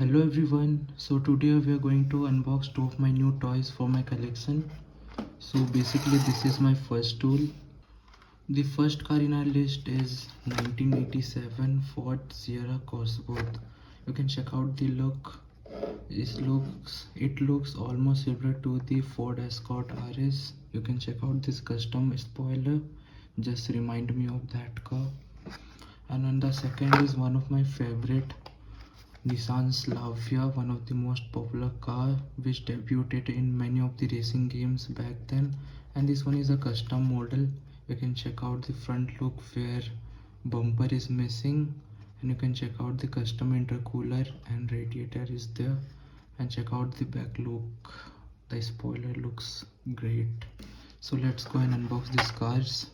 Hello everyone, so today we are going to unbox two of my new toys for my collection. So basically this is my first tool. The first car in our list is 1987 Ford Sierra Cosworth. You can check out the look. It looks almost similar to the Ford Escort RS. You can check out this custom spoiler, just remind me of that car. And on the second is one of my favorite Nissan Slavia, one of the most popular car which debuted in many of the racing games back then, and this one is a custom model. You can check out the front look where bumper is missing, and you can check out the custom intercooler and radiator is there, and check out the back look. The spoiler looks great. So let's go and unbox these cars.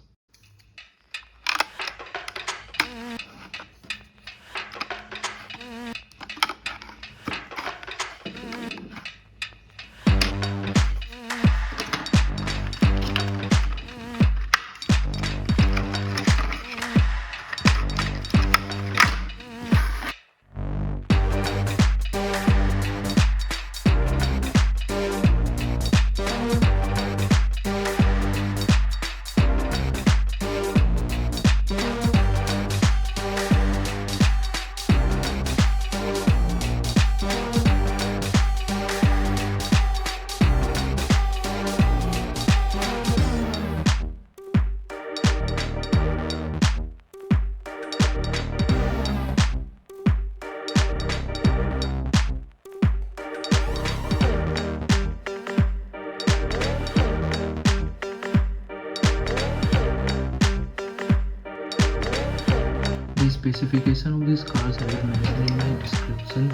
The specification of these cars I will mention in my description.